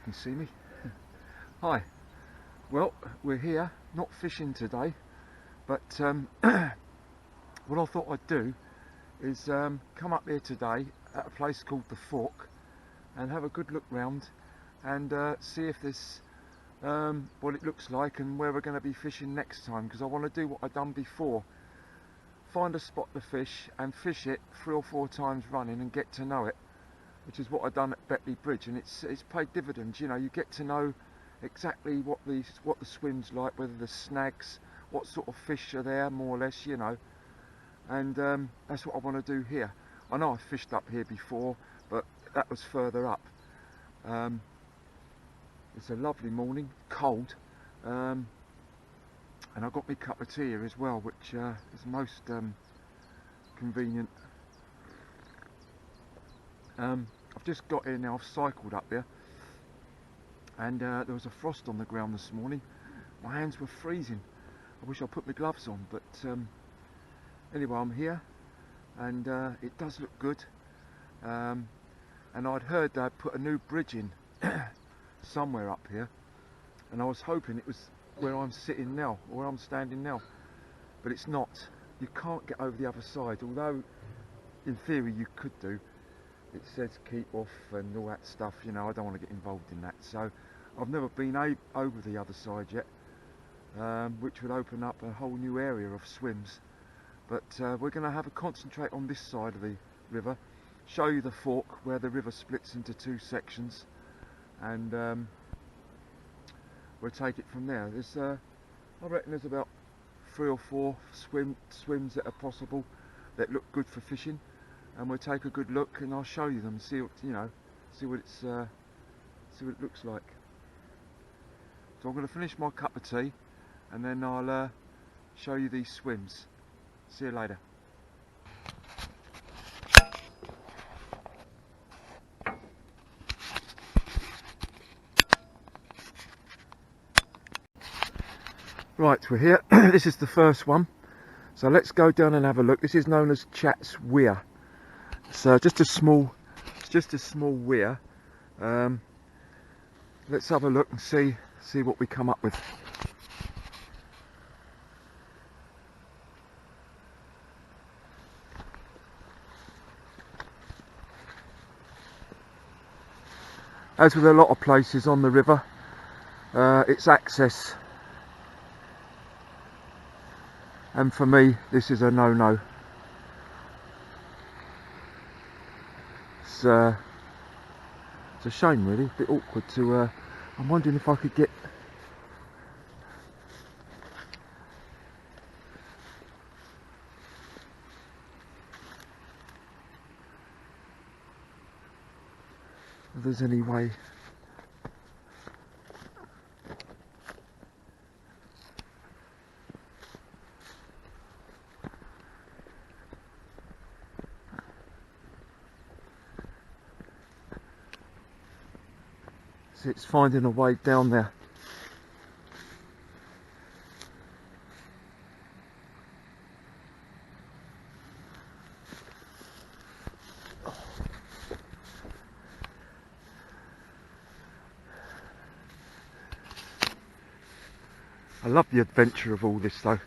You can see me. Hi. Well, we're here, not fishing today, but what I thought I'd do is come up here today at a place called the Fork and have a good look round and see if this what it looks like and where we're going to be fishing next time, because I want to do what I've done before, find a spot to fish and fish it 3 or 4 times running and get to know it, which is what I've done at Betley Bridge, and it's paid dividends. You know, you get to know exactly what the swim's like, whether there's snags, what sort of fish are there, more or less, you know. And that's what I want to do here. I know I've fished up here before, but that was further up. It's a lovely morning, cold, and I've got my cup of tea here as well, which is most convenient. I've just got here now. I've cycled up here, and there was a frost on the ground this morning. My hands were freezing. I wish I put my gloves on, but anyway, I'm here, and it does look good. And I'd heard they'd put a new bridge in somewhere up here, and I was hoping it was where I'm sitting now, or where I'm standing now, but it's not. You can't get over the other side, although in theory you could do. It says keep off and all that stuff, you know. I don't want to get involved in that, so I've never been over the other side yet, which would open up a whole new area of swims. But we're going to have a concentrate on this side of the river, show you the fork where the river splits into 2 sections, and we'll take it from there. There's I reckon there's about 3 or 4 swims that are possible that look good for fishing, and we'll take a good look and I'll show you them, see what, you know, see what it looks like. So I'm going to finish my cup of tea and then I'll show you these swims. See you later. Right, we're here. This is the first one, so let's go down and have a look. This is known as Chat's Weir. So just a small weir. Let's have a look and see what we come up with. As with a lot of places on the river, it's access, and for me this is a no-no. It's a shame really, a bit awkward to I'm wondering if I could get if there's any way. So it's finding a way down there. I love the adventure of all this though,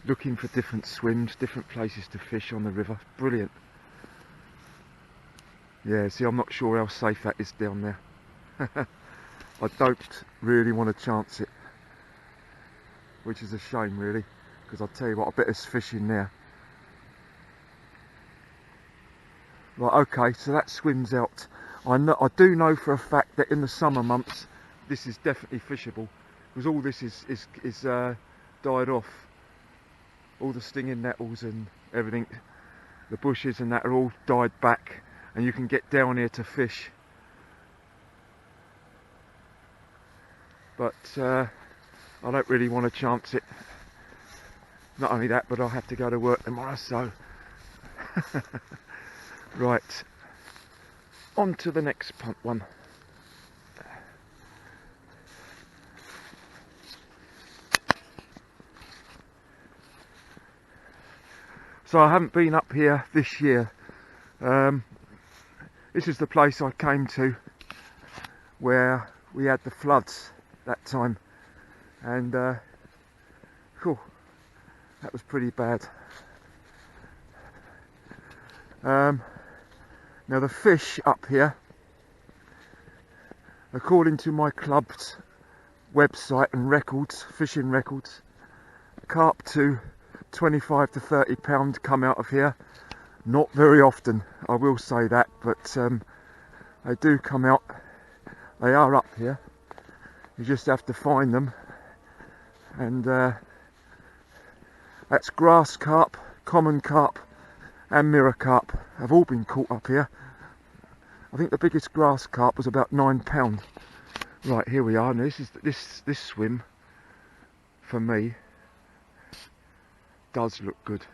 looking for different swims, different places to fish on the river. Brilliant. Yeah, see, I'm not sure how safe that is down there. I don't really want to chance it, which is a shame really, because I'll tell you what, I bet there's fish in there. Right, okay, so that swim's out. I do know for a fact that in the summer months this is definitely fishable, because all this is died off. All the stinging nettles and everything, the bushes and that are all died back, and you can get down here to fish. But I don't really want to chance it. Not only that, but I'll have to go to work tomorrow, so right, on to the next one. So I haven't been up here this year. This is the place I came to where we had the floods that time, and whew, that was pretty bad. Now the fish up here, according to my club's website and records, fishing records, carp to 25 to 30 pound come out of here. Not very often, I will say that, but they do come out. They are up here. You just have to find them, and that's grass carp, common carp and mirror carp have all been caught up here. I think the biggest grass carp was about £9. Right, here we are. Now this swim for me does look good.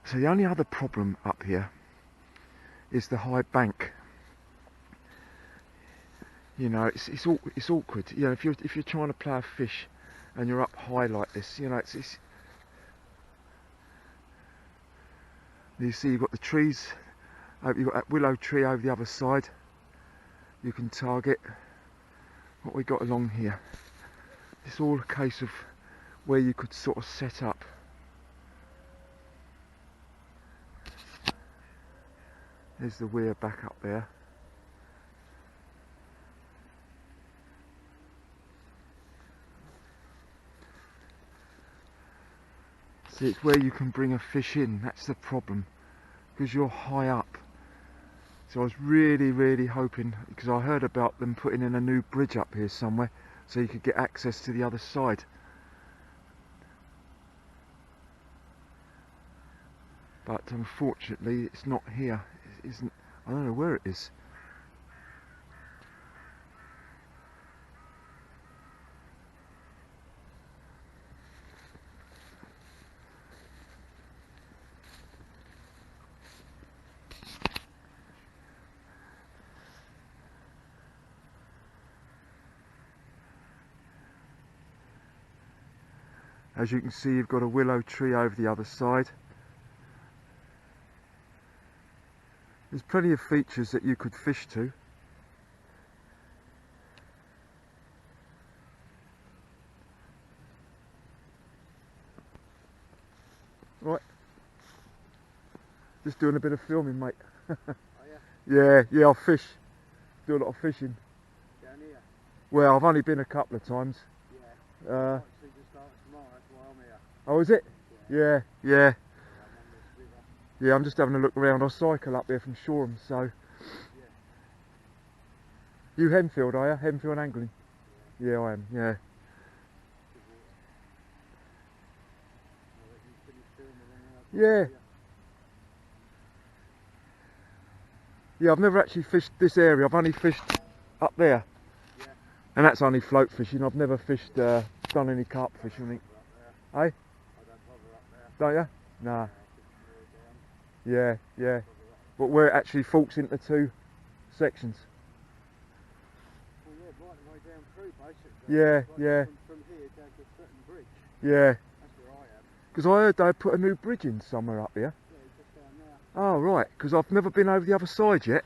So the only other problem up here is the high bank. You know, it's awkward. You know, if you're trying to play a fish and you're up high like this, you know, it's you see you've got the trees. You've got that willow tree over the other side. You can target what we got along here. It's all a case of where you could sort of set up. There's the weir back up there. See, it's where you can bring a fish in. That's the problem, because you're high up. So I was really hoping, because I heard about them putting in a new bridge up here somewhere, so you could get access to the other side. But unfortunately it's not here. It isn't. I don't know where it is. As you can see, you've got a willow tree over the other side. There's plenty of features that you could fish to. Right. Just doing a bit of filming, mate. Oh, yeah? Yeah, I'll fish. Do a lot of fishing. Down here? Well, I've only been a couple of times. Yeah. Oh, is it? Yeah. Yeah, I'm just having a look around. I cycle up there from Shoreham, so. You Henfield, are you? Henfield angling? Yeah, I am, yeah. Yeah. Yeah, I've never actually fished this area. I've only fished up there. Yeah. And that's only float fishing. I've never fished, done any carp fishing. Eh? I don't bother up there. Don't you? Nah. Yeah. But where it actually forks into two sections. Well, yeah, right the way down through, basically. Yeah. From here down to Sutton Bridge. Yeah. That's where I am. Because I heard they put a new bridge in somewhere up here. Yeah, just down there. Oh, right. Because I've never been over the other side yet.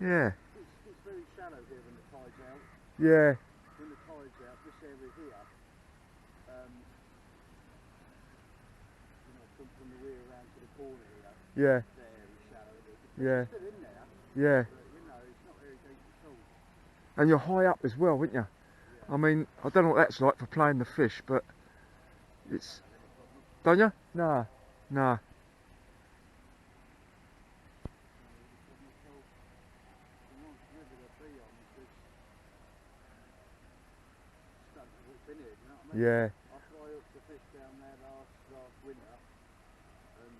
Yeah. It's very shallow here when the tide's out. Yeah. When the tide's out, this area here, you know, from the rear around to the corner here, Yeah. very shallow. Yeah. It's still in there, Yeah. but you know, it's not very deep at all. And you're high up as well, aren't you? Yeah. I mean, I don't know what that's like for playing the fish, but it's... Don't you? Nah. Yeah. I fly up the fish down there last winter, and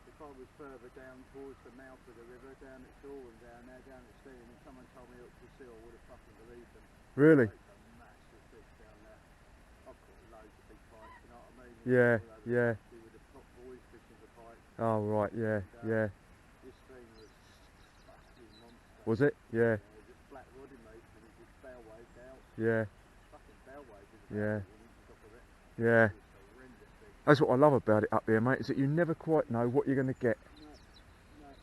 if I was further down towards the mouth of the river, down at Shoreham, down at Steam, and someone told me up to sea, I would have fucking believed them. Really? It's a massive fish down there. I've caught loads of big pikes, you know what I mean? Yeah. We were the top boys fishing for pikes. Oh, right, yeah. This thing was fucking monster. Was it? Yeah. Just flat rod in mate, and it just bell waved out. Yeah. Fucking bell waved. Yeah. Top of it. Yeah. It was horrendous big. That's what I love about it up here, mate, is that you never quite know what you're going to get.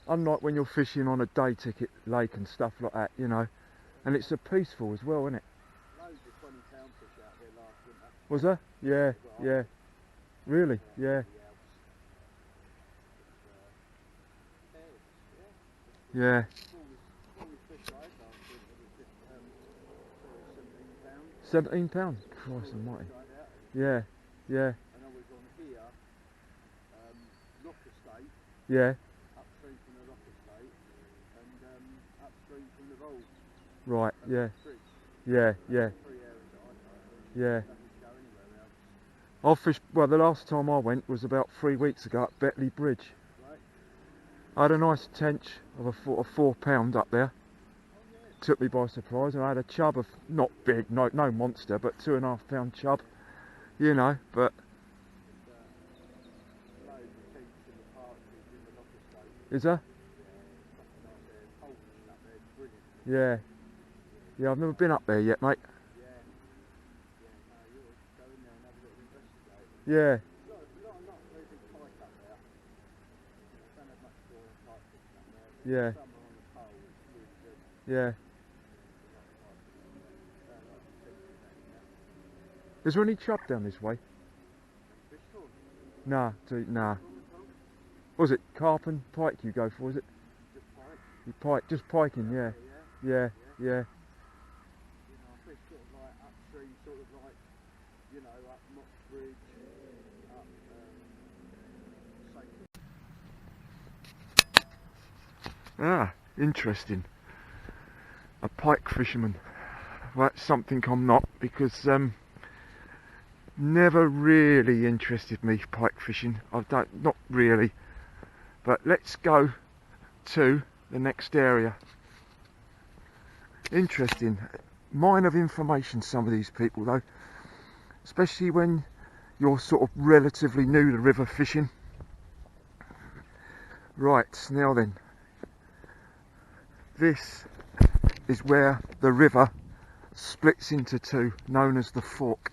No, Unlike when you're fishing on a day ticket lake and stuff like that, you know. And it's so peaceful as well, isn't it? loads of 20-pound fish out there last winter. Was there? Yeah, yeah. Really? Yeah. Yeah. Smallest fish I had last winter was just £17. Christ almighty. Yeah, yeah, And I was on here, Rock Estate, yeah. upstream from the Rock Estate, and upstream from the Vault. Right, yeah, Bridge. yeah, yeah, 3 areas that I know. yeah. Nothing to go anywhere else. I've fished, well, the last time I went was about 3 weeks ago at Betley Bridge. Right? I had a nice tench of a £4 up there. Oh yeah. Took me by surprise, and I had a chub of, not big, no monster, but £2.5 chub, you know, but Loads of teats in the partridge in the Rock Estate. is there? Nothing up there. Whole fishing up there, brilliant. Yeah. Yeah, I've never been up there yet, mate. Yeah. Yeah, no, you ought to go in there and have a little investigate. Yeah, Not very big pike up there. I don't have much for pike fishing up there. yeah, Some are on the pole, which is really good. yeah. There's a lot of pike fishing there. Is there any chub down this way? Fish on. Nah, nah. On the pole, Was it carp and pike you go for, was it? just pike. You pike, just piking, yeah. Yeah. Yeah, yeah. You know, I fish sort of like upstream, sort of like, you know, up Mock Bridge, up, St. Ah, interesting. A pike fisherman. Well, that's something I'm not, because never really interested me pike fishing. Not really. But let's go to the next area. Interesting. Mine of information, some of these people though, especially when you're sort of relatively new to river fishing. Right, now then, this is where the river splits into two, known as the fork.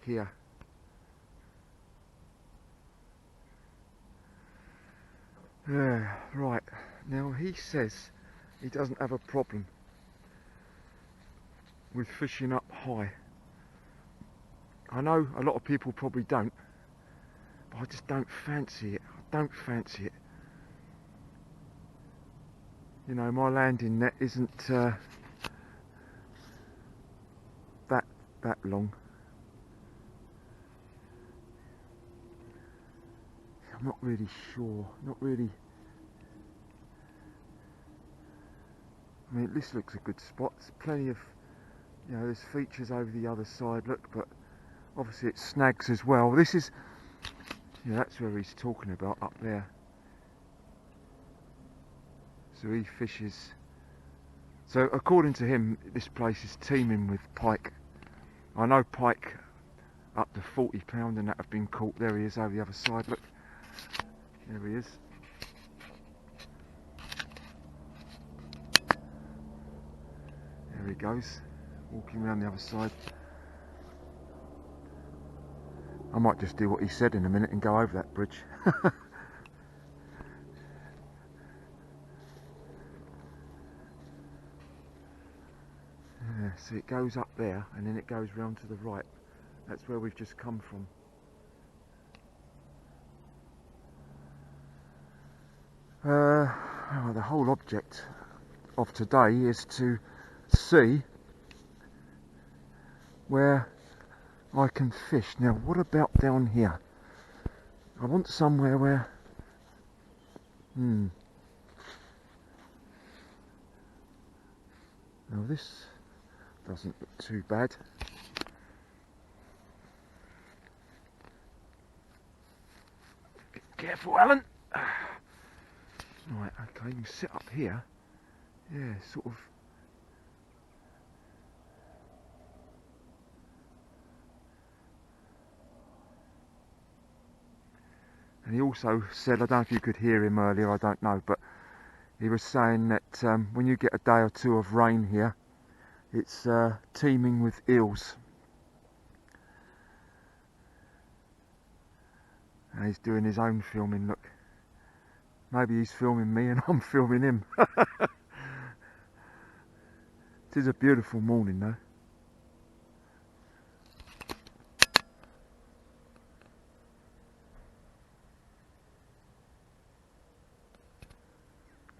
Here. Yeah, right. Now he says he doesn't have a problem with fishing up high. I know a lot of people probably don't, but I just don't fancy it. I don't fancy it. You know, my landing net isn't that long. I'm not really sure. Not really. I mean, this looks a good spot. There's plenty of, you know, there's features over the other side. Look, but obviously it snags as well. This is, yeah, that's where he's talking about up there. So he fishes. So according to him, this place is teeming with pike. I know pike up to £40 and that have been caught. There he is over the other side. Look, there he is. There he goes, walking around the other side. I might just do what he said in a minute and go over that bridge. Yeah, so it goes up there and then it goes round to the right. That's where we've just come from. Well, the whole object of today is to see where I can fish. Now, what about down here? I want somewhere where... Now this doesn't look too bad. Be careful, Alan. Right, okay, you can sit up here. Yeah, sort of. And he also said, I don't know if you could hear him earlier, I don't know, but he was saying that when you get a day or two of rain here, It's teeming with eels. And he's doing his own filming, look. Maybe he's filming me and I'm filming him. It is a beautiful morning though.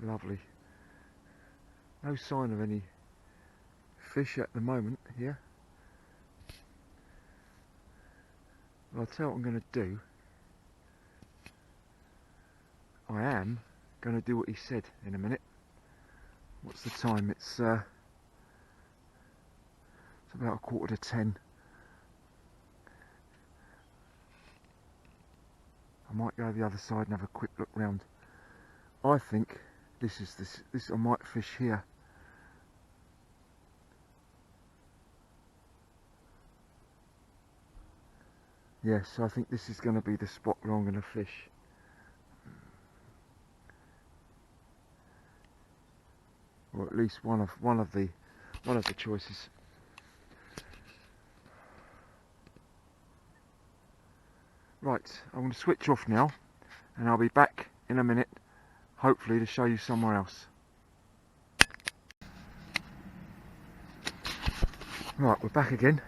Lovely. No sign of any fish at the moment here. Well, I'll tell you what I'm going to do. I am going to do what he said in a minute. What's the time? It's about 9:45. I might go the other side and have a quick look round. I think this I might fish here. Yes, I think this is going to be the spot where I'm going to fish. Or at least one of the choices. Right, I'm going to switch off now, and I'll be back in a minute, hopefully to show you somewhere else. Right, we're back again,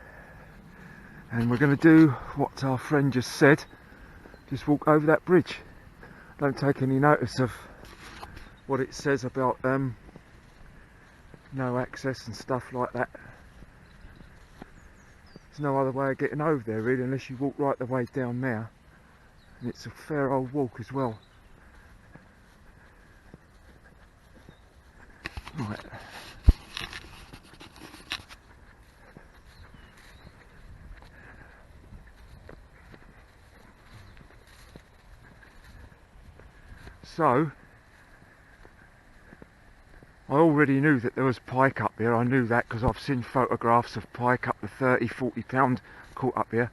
and we're going to do what our friend just said. Just walk over that bridge. Don't take any notice of what it says about no access and stuff like that. There's no other way of getting over there really, unless you walk right the way down there, and it's a fair old walk as well. Right. So, I already knew that there was pike up here. I knew that because I've seen photographs of pike up to 30, 40 pound caught up here.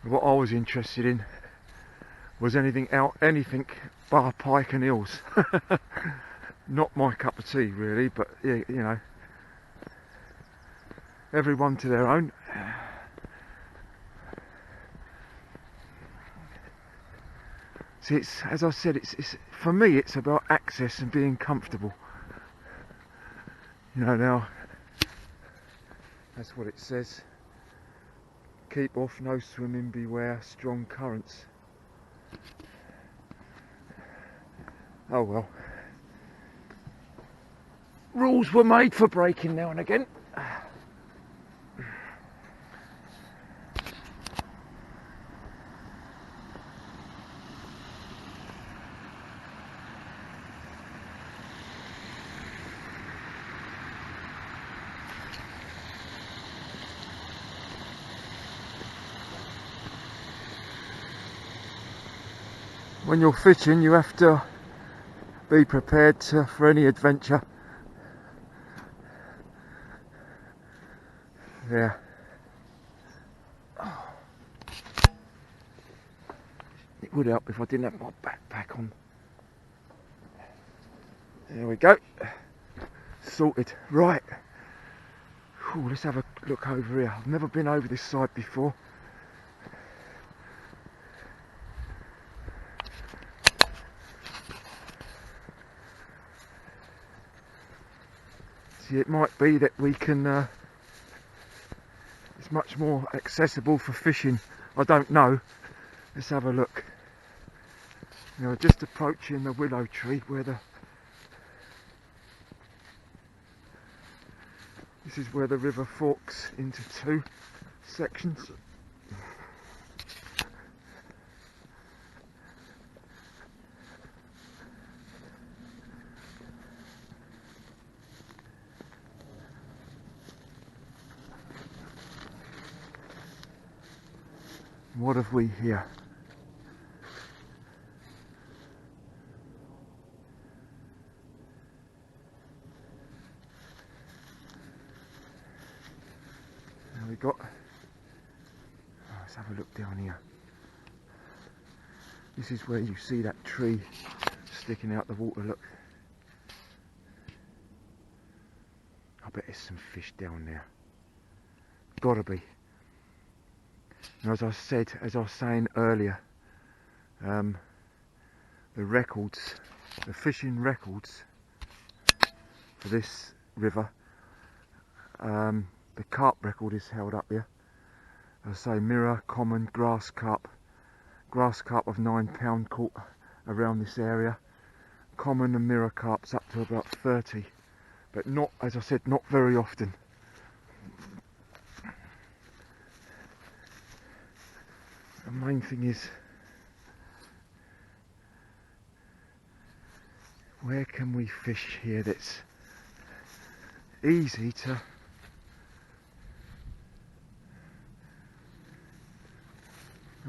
What I was interested in was anything bar pike and eels. Not my cup of tea really, but yeah, you know, everyone to their own. See, it's, as I said, it's for me it's about access and being comfortable. You know, now that's what it says. Keep off, no swimming, beware strong currents. Oh well. Rules were made for breaking now and again. When you're fishing, you have to be prepared for any adventure. Yeah. It would help if I didn't have my backpack on. There we go. Sorted. Right. Ooh, let's have a look over here. I've never been over this side before. See, it might be that we can it's much more accessible for fishing. I don't know. Let's have a look. Now, just approaching the willow tree where this is where the river forks into two sections. What have we here? Now we got. Let's have a look down here. This is where you see that tree sticking out the water. Look. I bet there's some fish down there. Gotta be. And as I was saying earlier, the records, the fishing records for this river, the carp record is held up here. As I say, mirror, common, grass carp of £9 caught around this area. Common and mirror carps up to about 30, but not, as I said, not very often. The main thing is, where can we fish here that's easy to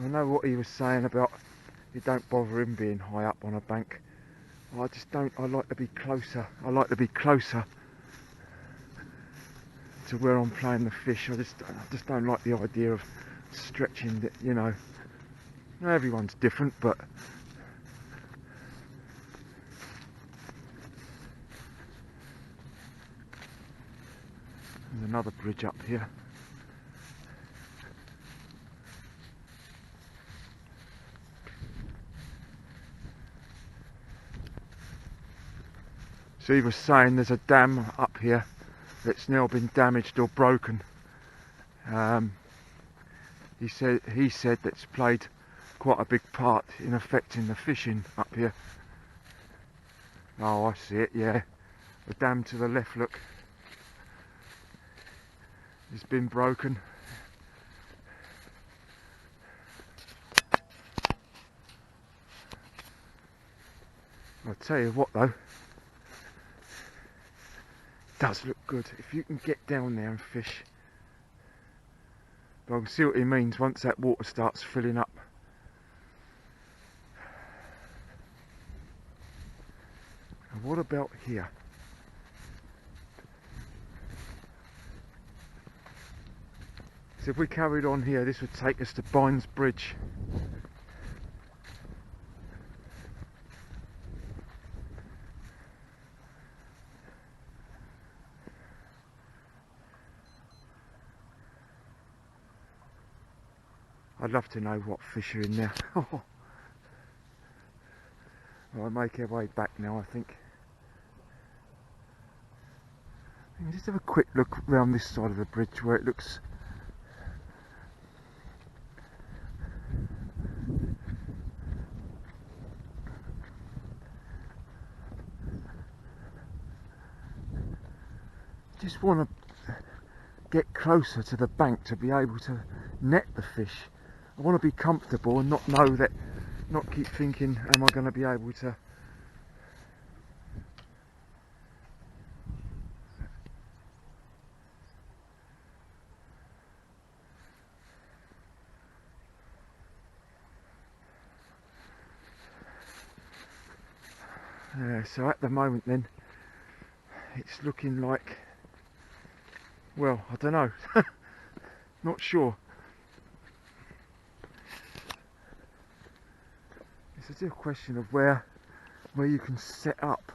I know what he was saying about it don't bother him being high up on a bank. I just don't. I like to be closer. I like to be closer to where I'm playing the fish. I just don't like the idea of stretching it, you know. Everyone's different, but there's another bridge up here. So he was saying there's a dam up here that's now been damaged or broken. He said that's played quite a big part in affecting the fishing up here. Oh, I see it, yeah. The dam to the left, look. It's been broken. I'll tell you what though, does look good if you can get down there and fish. But I can see what he means once that water starts filling up. And what about here? So if we carried on here, this would take us to Bynes Bridge. I'd love to know what fish are in there. Well, I'll make our way back now, I think. Just have a quick look around this side of the bridge where it looks just want to get closer to the bank to be able to net the fish. I want to be comfortable and not know that, not keep thinking, am I going to be able to? Yeah, so at the moment then, it's looking like, well, I don't know, not sure. It's just a question of where you can set up.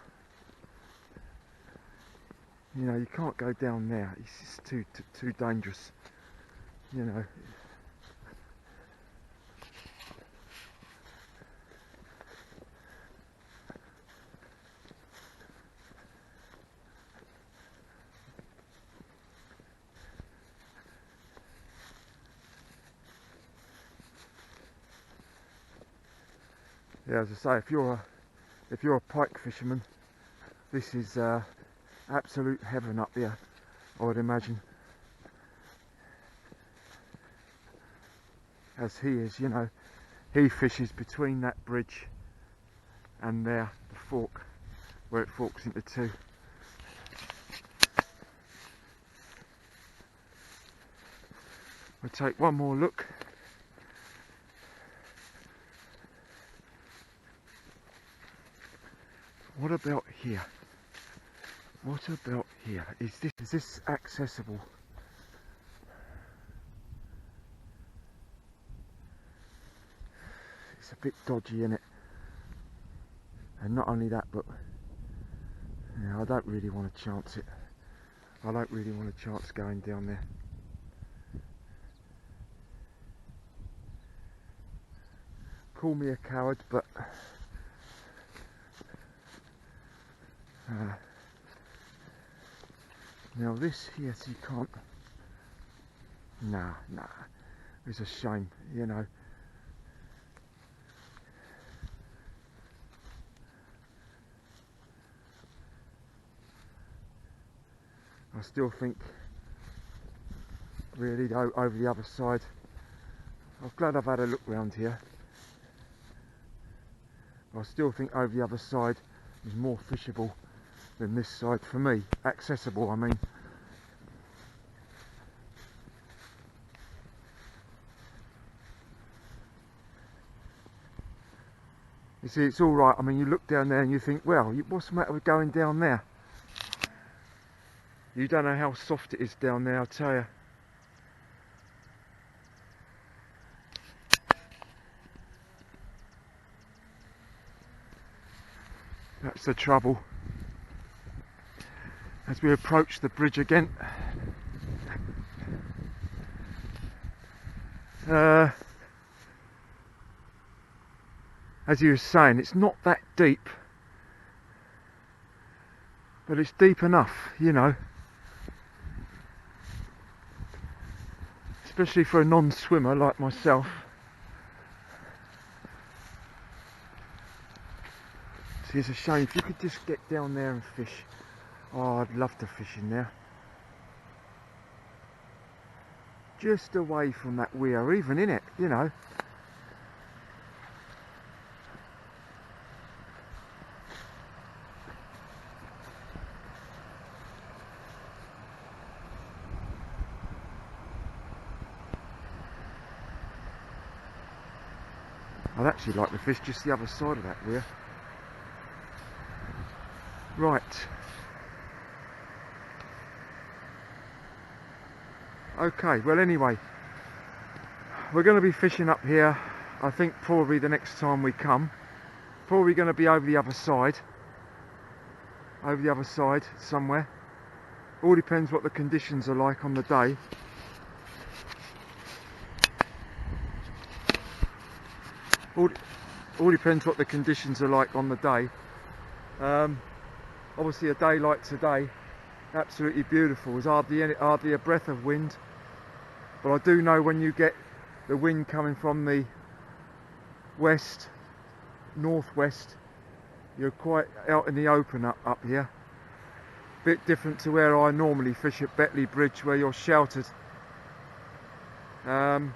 You know, you can't go down there. It's just too dangerous. You know. Yeah, as I say, if you're a pike fisherman, this is absolute heaven up here, I would imagine. As he is, you know, he fishes between that bridge and there, the fork, where it forks into two. We'll take one more look. What about here? What about here? Is this accessible? It's a bit dodgy, isn't it? And not only that, but yeah, I don't really want to chance it. I don't really want a chance going down there. Call me a coward, but now this here, so you can't. Nah, it's a shame, you know. I still think, really, over the other side. I'm glad I've had a look round here. I still think over the other side is more fishable than this side for me. Accessible, I mean. You see, it's all right. I mean, you look down there and you think, well, what's the matter with going down there? You don't know how soft it is down there, I tell you. That's the trouble. As we approach the bridge again. As you were saying, it's not that deep. But it's deep enough, you know. Especially for a non-swimmer like myself. See, it's a shame. If you could just get down there and fish. Oh, I'd love to fish in there. Just away from that weir, even in it, you know. I'd actually like to fish just the other side of that weir. Right. Okay, well anyway, we're going to be fishing up here, I think probably the next time we come. Probably going to be over the other side. Over the other side somewhere. All depends what the conditions are like on the day. All depends what the conditions are like on the day. Obviously a day like today, absolutely beautiful. There's hardly a breath of wind. But I do know when you get the wind coming from the west, northwest, you're quite out in the open up here. Bit different to where I normally fish at Betley Bridge, where you're sheltered. But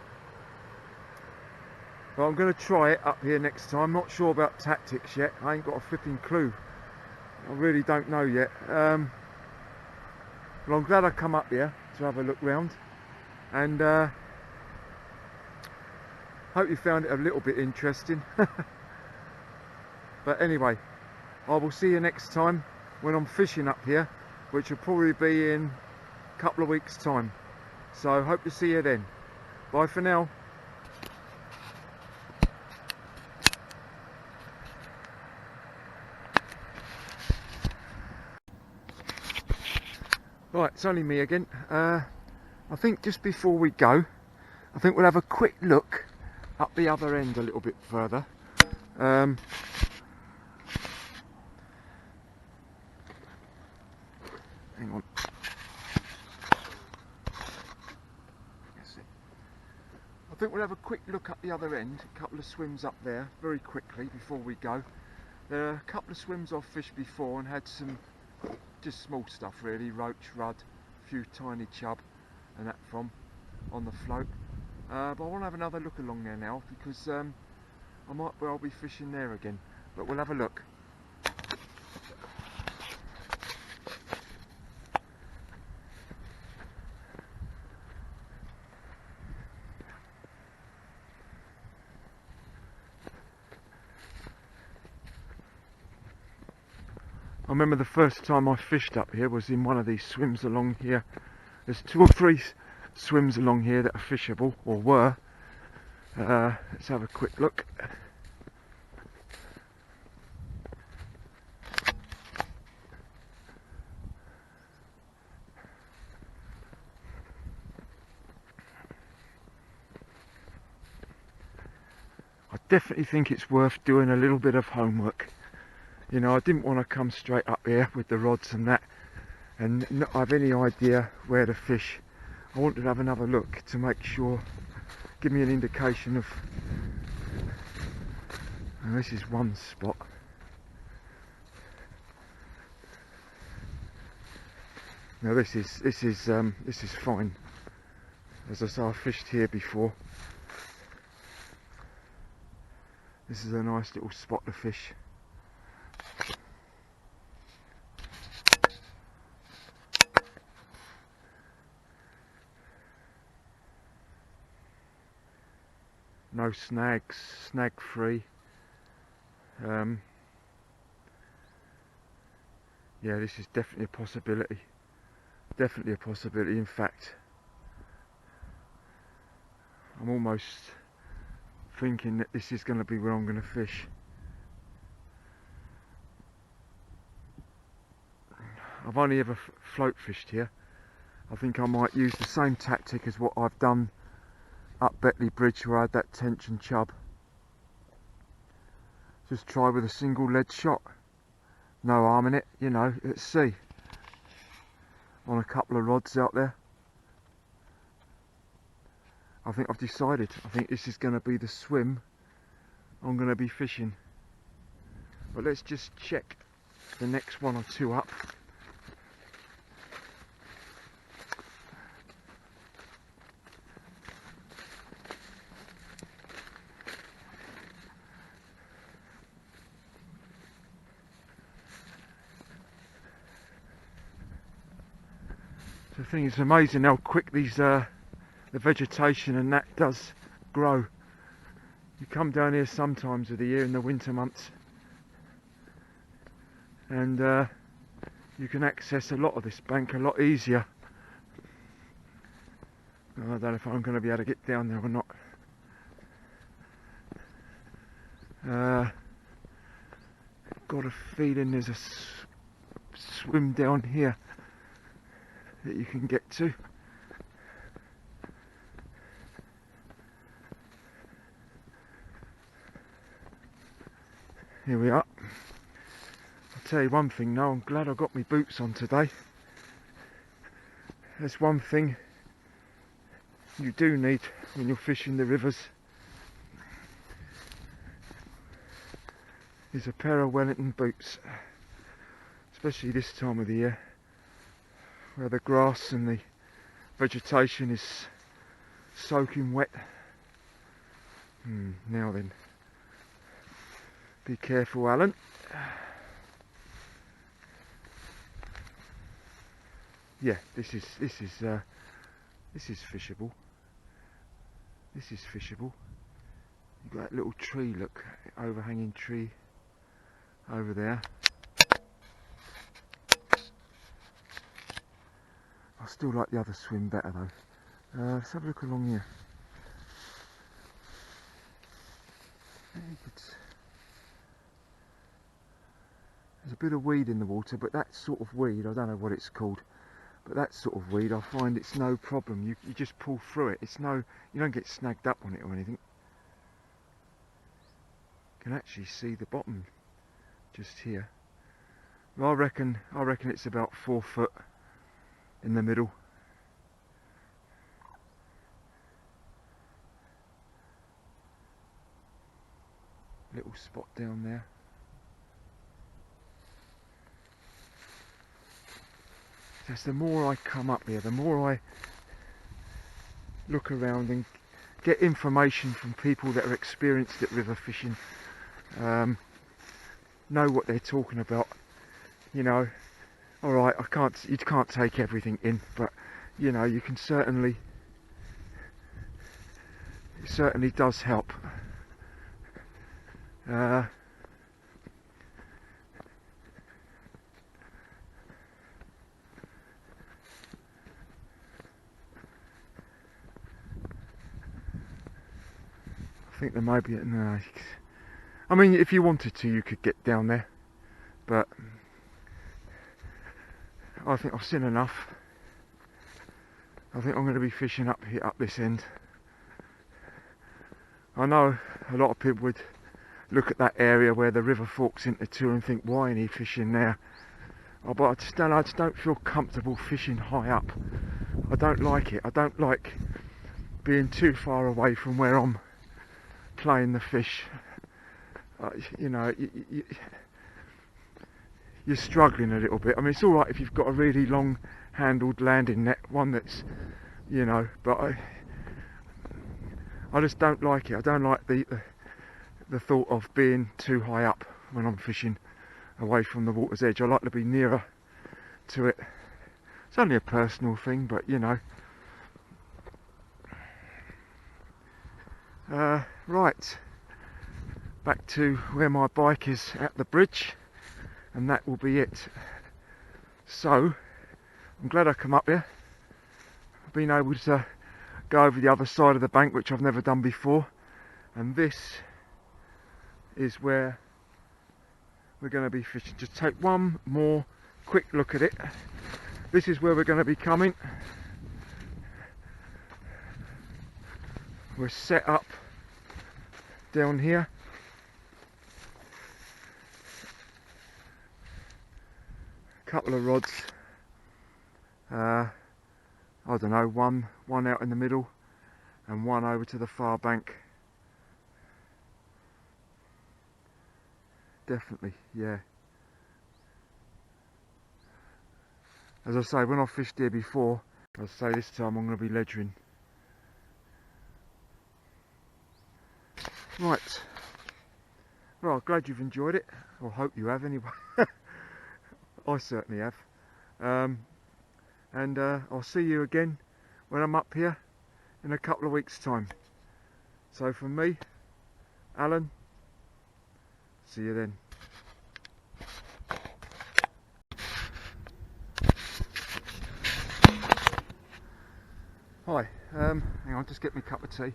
I'm going to try it up here next time. Not sure about tactics yet. I ain't got a flipping clue. I really don't know yet. But I'm glad I come up here to have a look round. And hope you found it a little bit interesting. But anyway, I will see you next time when I'm fishing up here, which will probably be in a couple of weeks' time. So hope to see you then. Bye for now. Right, it's only me again. I think just before we go, I think we'll have a quick look up the other end a little bit further. Hang on. I think we'll have a quick look up the other end, a couple of swims up there, very quickly before we go. There are a couple of swims I've fished before and had some just small stuff really, roach, rudd, a few tiny chub and that from on the float. But I want to have another look along there now because I might well be fishing there again, but we'll have a look. I remember the first time I fished up here was in one of these swims along here. There's 2 or 3 swims along here that are fishable, or were. Let's have a quick look. definitely think it's worth doing a little bit of homework. You know, I didn't want to come straight up here with the rods and that and not have any idea where to fish. I wanted to have another look to make sure, give me an indication of, and this is one spot. Now this is fine. As I say, I've fished here before. This is a nice little spot to fish. No snags, snag free. Yeah, this is definitely a possibility. Definitely a possibility. In fact, I'm almost thinking that this is going to be where I'm going to fish. I've only ever float fished here. I think I might use the same tactic as what I've done up Betley Bridge where I had that tension chub. Just try with a single lead shot. No harm in it, you know, let's see. On a couple of rods out there. I think I've decided. I think this is going to be the swim I'm going to be fishing. But let's just check the next one or two up. The thing is amazing how quick these the vegetation and that does grow. You come down here sometimes of the year in the winter months and you can access a lot of this bank a lot easier. I don't know if I'm going to be able to get down there or not. Got a feeling there's a swim down here that you can get to. Here we are. I'll tell you one thing now, I'm glad I got my boots on today. There's one thing you do need when you're fishing the rivers, is a pair of Wellington boots, especially this time of the year where the grass and the vegetation is soaking wet. Now then, be careful, Alan. Yeah, this is fishable. This is fishable. You've got that little tree, look, overhanging tree over there. I still like the other swim better though. Let's have a look along here. There's a bit of weed in the water, but that sort of weed, I don't know what it's called, but that sort of weed, I find it's no problem. You just pull through it. It's no, you don't get snagged up on it or anything. You can actually see the bottom just here. Well, I reckon it's about 4 foot in the middle. Little spot down there. Just the more I come up here, the more I look around and get information from people that are experienced at river fishing, know what they're talking about. You know, all right, you can't take everything in, but you know, you can certainly, it certainly does help. I think there may be, no, I mean, if you wanted to, you could get down there, but I think I've seen enough. I think I'm going to be fishing up here, up this end. I know a lot of people would look at that area where the river forks into two and think, why ain't he fishing there? Oh, but I just don't feel comfortable fishing high up. I don't like it. I don't like being too far away from where I'm playing the fish. You know, you're struggling a little bit. I mean, it's all right if you've got a really long handled landing net, one that's, you know, but I just don't like it. I don't like the thought of being too high up when I'm fishing away from the water's edge. I like to be nearer to it. It's only a personal thing, but you know. Right, back to where my bike is at the bridge, and that will be it. So I'm glad I come up here. I've been able to go over the other side of the bank, which I've never done before, and this is where we're going to be fishing. Just take one more quick look at it. This is where we're going to be coming. We're set up down here. A couple of rods. I don't know, one out in the middle and one over to the far bank. Definitely, yeah. As I say, when I fished here before, I say this time I'm going to be ledgering. Right. Well, glad you've enjoyed it. Or hope you have anyway. I certainly have. And I'll see you again when I'm up here in a couple of weeks' time. So from me, Alan, see you then. Hi, hang on, just get me a cup of tea.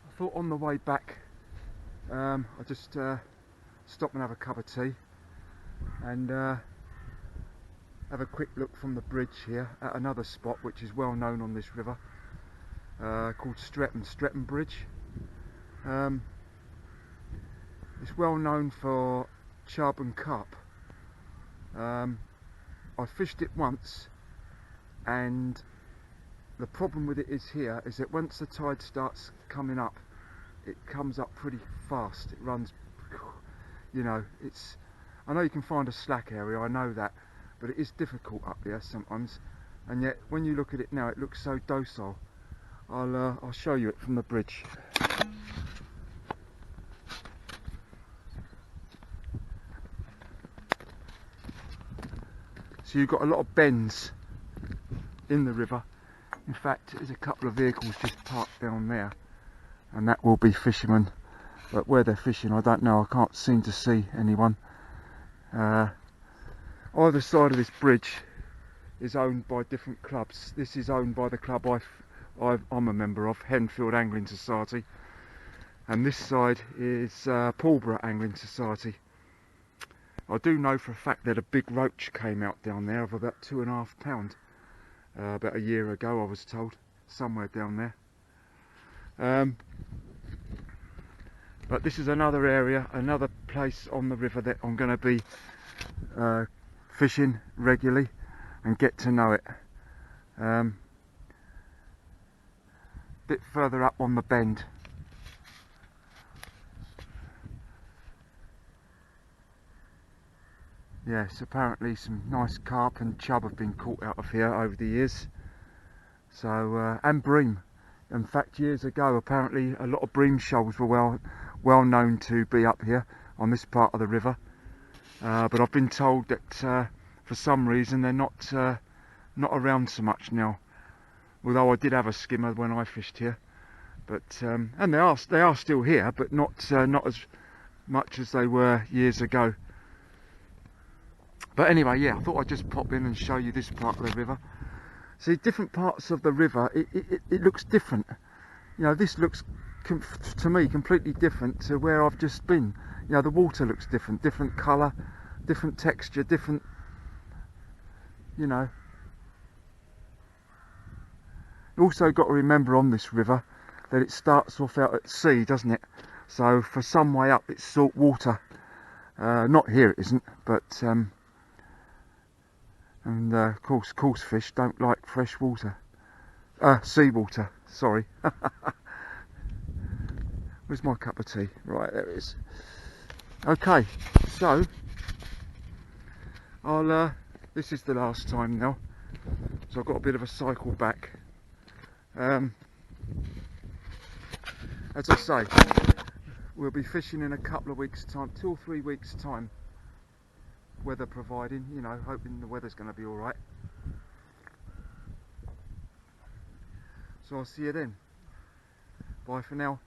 I thought on the way back I'll just stop and have a cup of tea and have a quick look from the bridge here at another spot which is well known on this river, called Stretton Bridge. It's well known for chub and carp. I fished it once, and the problem with it is that once the tide starts coming up, it comes up pretty fast. It runs, you know, I know you can find a slack area, I know that, but it is difficult up there sometimes, and yet when you look at it now it looks so docile. I'll show you it from the bridge. So you've got a lot of bends in the river. In fact, there's a couple of vehicles just parked down there, and that will be fishermen, but where they're fishing I don't know. I can't seem to see anyone. Either side of this bridge is owned by different clubs. This is owned by the club I'm a member of, Henfield Angling Society, and this side is Paulborough Angling Society. I do know for a fact that a big roach came out down there of about 2.5 pounds about a year ago, I was told, somewhere down there. But this is another area, another place on the river that I'm going to be fishing regularly and get to know it. Bit further up on the bend. Yes, apparently some nice carp and chub have been caught out of here over the years. So, and bream. In fact, years ago, apparently a lot of bream shoals were well known to be up here on this part of the river. But I've been told that for some reason they're not around so much now. Although I did have a skimmer when I fished here, but and they are still here, but not as much as they were years ago. But anyway, yeah, I thought I'd just pop in and show you this part of the river. See, different parts of the river, it looks different. You know, this looks to me completely different to where I've just been. You know, the water looks different, different colour, different texture, different, you know. You also got to remember on this river that it starts off out at sea, doesn't it? So for some way up it's salt water. Not here it isn't, but of course fish don't like fresh water. Sea water, sorry. Where's my cup of tea? Right, there it is. Okay, so this is the last time now, so I've got a bit of a cycle back. As I say, we'll be fishing in a couple of weeks' time, 2 or 3 weeks' time, weather providing, you know, hoping the weather's going to be alright. So I'll see you then. Bye for now.